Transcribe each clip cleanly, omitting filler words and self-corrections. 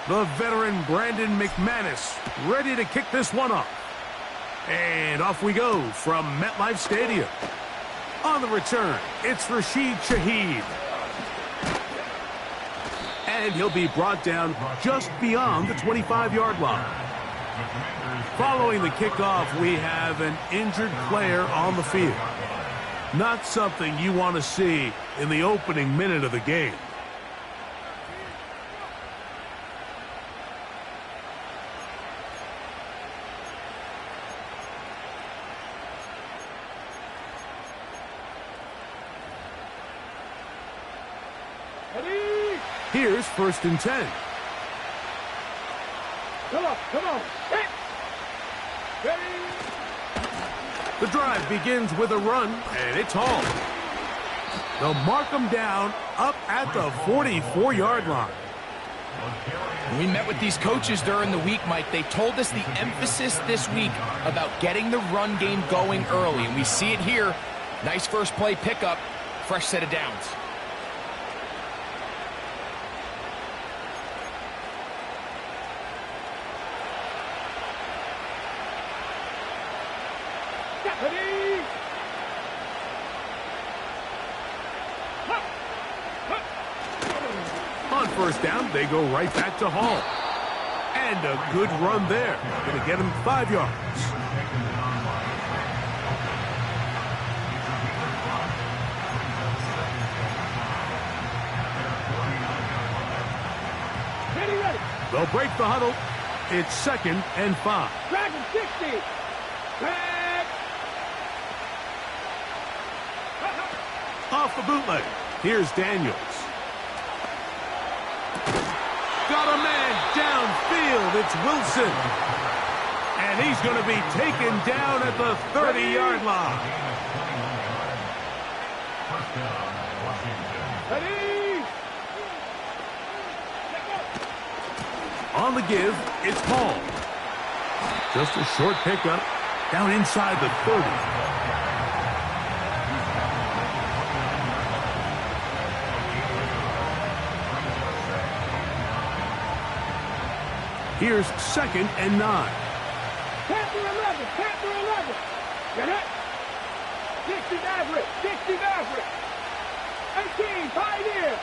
The veteran Brandon McManus ready to kick this one off. And off we go from MetLife Stadium. On the return, it's Rashid Shaheed. And he'll be brought down just beyond the 25-yard line. Following the kickoff, we have an injured player on the field. Not something you want to see in the opening minute of the game. Here's 1st and 10. Come on. Hit. Ready. The drive begins with a run, and it's hauled. They'll mark them down up at the 44-yard line. When we met with these coaches during the week, Mike, they told us the emphasis this week about getting the run game going early, and we see it here. Nice first play pickup, fresh set of downs. On 1st down, they go right back to Hall. And a good run there. Going to get him 5 yards. Ready. They'll break the huddle. It's 2nd and 5. Dragon 60. Back. Off the bootleg. Here's Daniels. Got a man downfield. It's Wilson. And he's going to be taken down at the 30-yard line. Ready. On the give, it's Paul. Just a short pickup down inside the 30. Here's 2nd and 9. Panther 11. Get it. 60 Maverick. 18 Pioneer.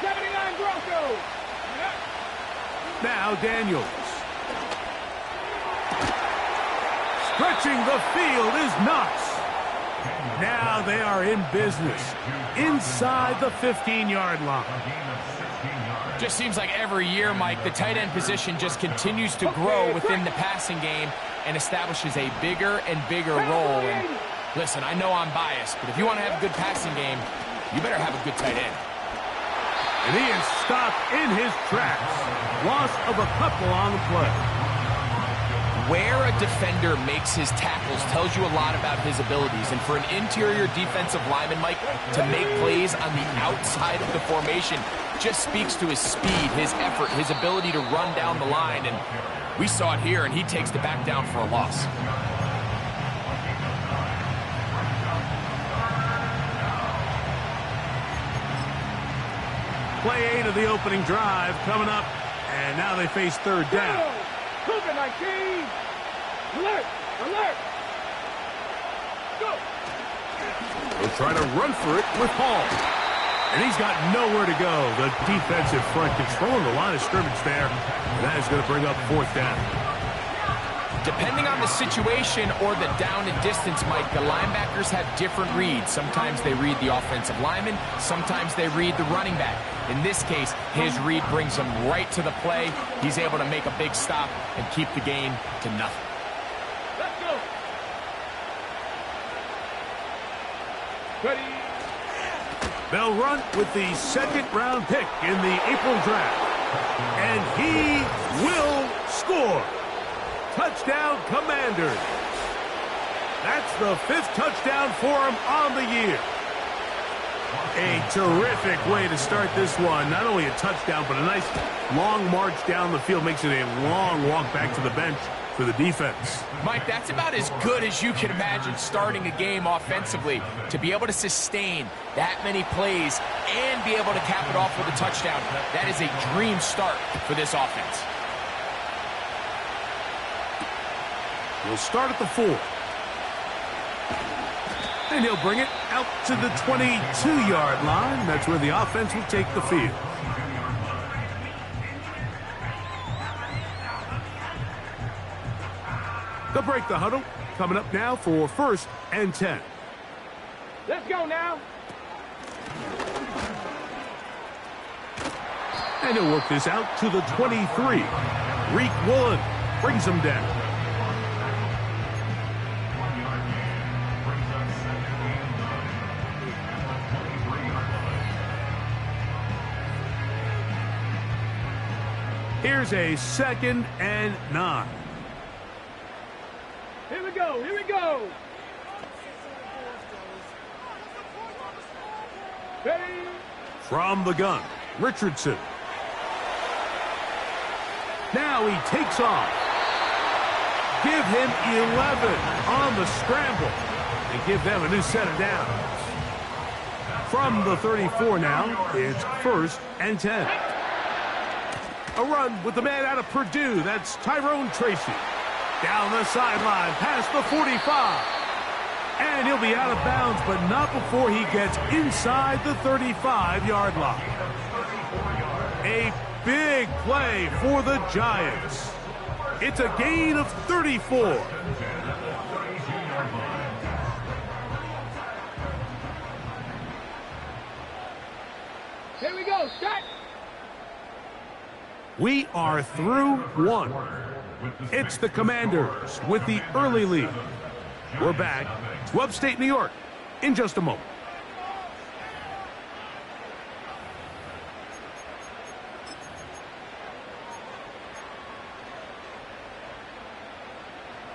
79 Broncos. Now Daniels. Stretching the field is Knox. Now they are in business inside the 15-yard line. Just seems like every year, Mike, the tight end position just continues to grow within the passing game and establishes a bigger and bigger role. And listen, I know I'm biased, but if you want to have a good passing game, you better have a good tight end. And he is stopped in his tracks. Loss of a couple on the play. Where a defender makes his tackles tells you a lot about his abilities. And for an interior defensive lineman, Mike, to make plays on the outside of the formation just speaks to his speed, his effort, his ability to run down the line. And we saw it here, and he takes the back down for a loss. Play 8 of the opening drive coming up, and now they face 3rd down. COVID-19. Alert. Go. They'll try to run for it with Hall. And he's got nowhere to go. The defensive front controlling the line of scrimmage there. And that is going to bring up 4th down. Depending on the situation or the down and distance, Mike, the linebackers have different reads. Sometimes they read the offensive lineman. Sometimes they read the running back. In this case, his read brings him right to the play. He's able to make a big stop and keep the gain to nothing. Let's go. Ready. They'll run with the 2nd-round pick in the April draft. And he will score. Touchdown, Commanders. That's the 5th touchdown for him on the year. A terrific way to start this one. Not only a touchdown, but a nice long march down the field. Makes it a long walk back to the bench for the defense. Mike, that's about as good as you can imagine starting a game offensively. To be able to sustain that many plays and be able to cap it off with a touchdown, that is a dream start for this offense. We'll start at the 4. And he'll bring it out to the 22-yard line. That's where the offense will take the field. They'll break the huddle. Coming up now for 1st and 10. Let's go now. And he'll work this out to the 23. Reek Woolen brings him down. Here's a 2nd and 9. Here we go. Here we go. Ready? From the gun, Richardson. Now he takes off. Give him 11 on the scramble and give them a new set of downs. From the 34 now, it's 1st and 10. A run with the man out of Purdue. That's Tyrone Tracy. Down the sideline, past the 45. And he'll be out of bounds, but not before he gets inside the 35-yard line. A big play for the Giants. It's a gain of 34. Here we go. Start. We are through 1. It's the Commanders with the early lead. We're back to upstate New York in just a moment.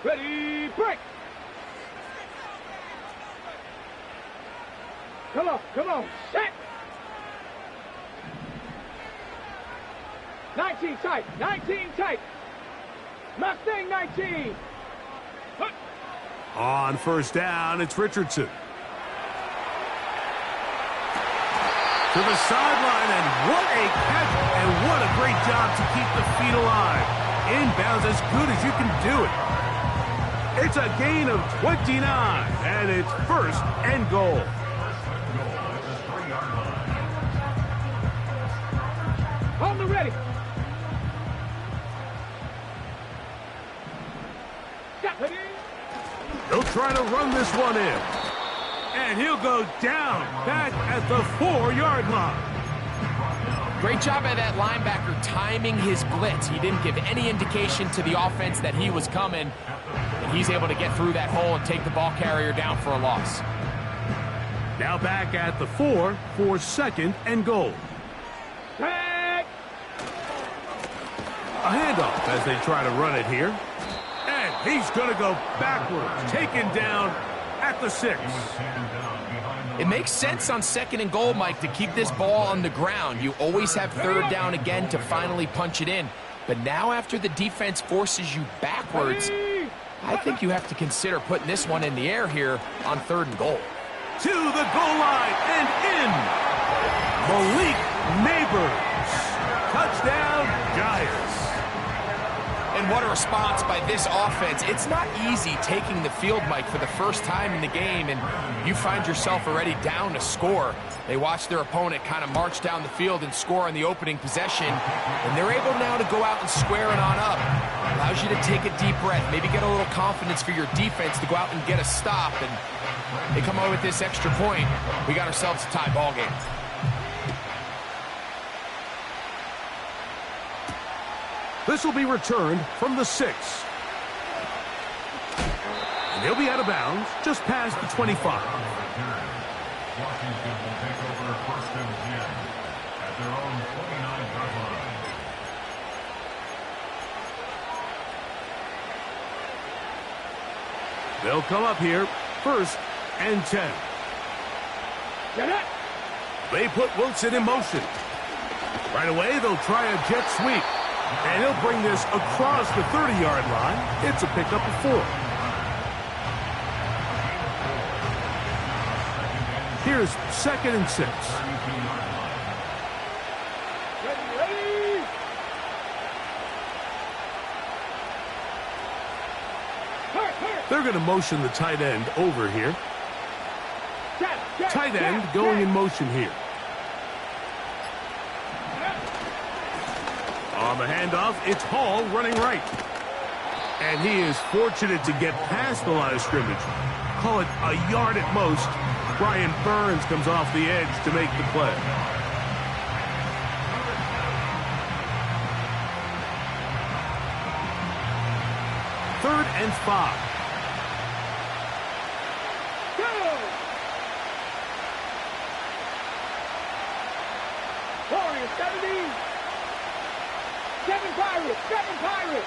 Ready, break. Come on, set. 19 tight, 19 tight. Mustang 19. Hook. On 1st down, it's Richardson. To the sideline, and what a catch, and what a great job to keep the feet alive. Inbounds as good as you can do it. It's a gain of 29, and it's 1st and goal. On the ready. He'll try to run this one in. And he'll go down back at the 4-yard line. Great job by that linebacker timing his blitz. He didn't give any indication to the offense that he was coming. And he's able to get through that hole and take the ball carrier down for a loss. Now back at the 4 for 2nd and goal. Back. A handoff as they try to run it here. And he's going to go backwards, taken down at the 6. It makes sense on 2nd and goal, Mike, to keep this ball on the ground. You always have 3rd down again to finally punch it in. But now after the defense forces you backwards, I think you have to consider putting this one in the air here on 3rd and goal. To the goal line and in. Malik Neighbors. Touchdown, Giants. And what a response by this offense. It's not easy taking the field, Mike, for the first time in the game, and you find yourself already down to score. They watch their opponent kind of march down the field and score on the opening possession, and they're able now to go out and square it on up. Allows you to take a deep breath, maybe get a little confidence for your defense to go out and get a stop, and they come out with this extra point. We got ourselves a tie ball game. This will be returned from the 6. And he'll be out of bounds just past the 25. Washington will take over 1st and 10 at their own 29-yard line. They'll come up here, 1st and 10. Get it. They put Wilson in motion. Right away, they'll try a jet sweep. And he'll bring this across the 30-yard line. It's a pickup of 4. Here's 2nd and 6. Ready. They're going to motion the tight end over here. Tight end going in motion here. On the handoff, it's Hall running right. And he is fortunate to get past the line of scrimmage. Call it a yard at most. Brian Burns comes off the edge to make the play. Third and 5. Warriors 70. 7 Pirates. 7 Pirates.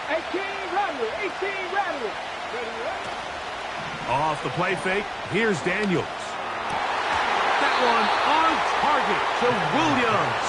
18 Rattlers. 18 Rattlers. Ready. Off the play fake, here's Daniels. That one on target to Williams.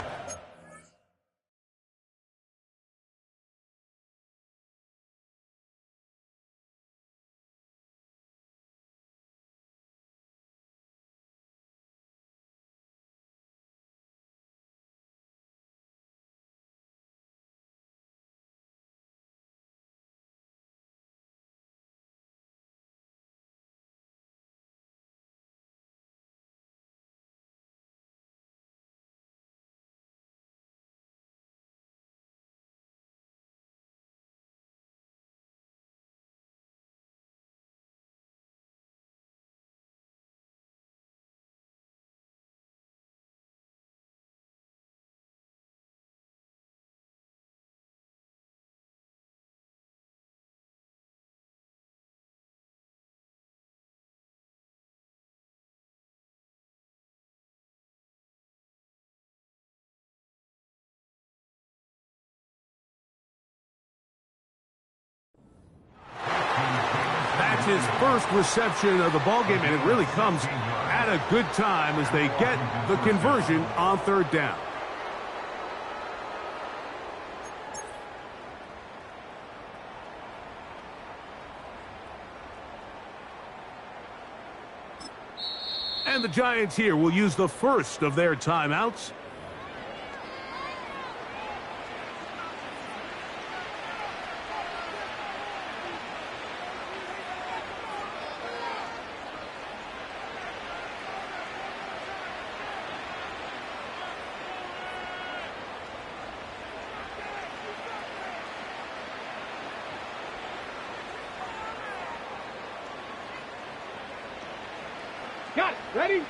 That's his first reception of the ballgame, and it really comes at a good time as they get the conversion on 3rd down. And the Giants here will use the first of their timeouts. Got it. Ready?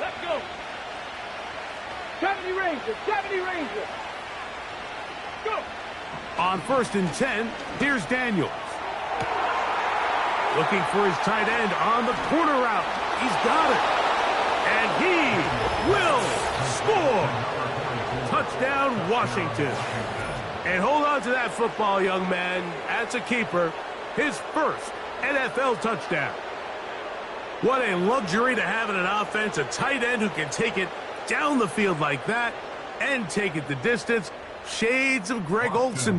Let's go. 70 Rangers. 70 Rangers. Go. On 1st and 10, here's Daniels. Looking for his tight end on the corner route. He's got it. And he will score. Touchdown, Washington. And hold on to that football, young man. That's a keeper. His first NFL touchdown. What a luxury to have in an offense, a tight end who can take it down the field like that and take it the distance. Shades of Greg Olsen.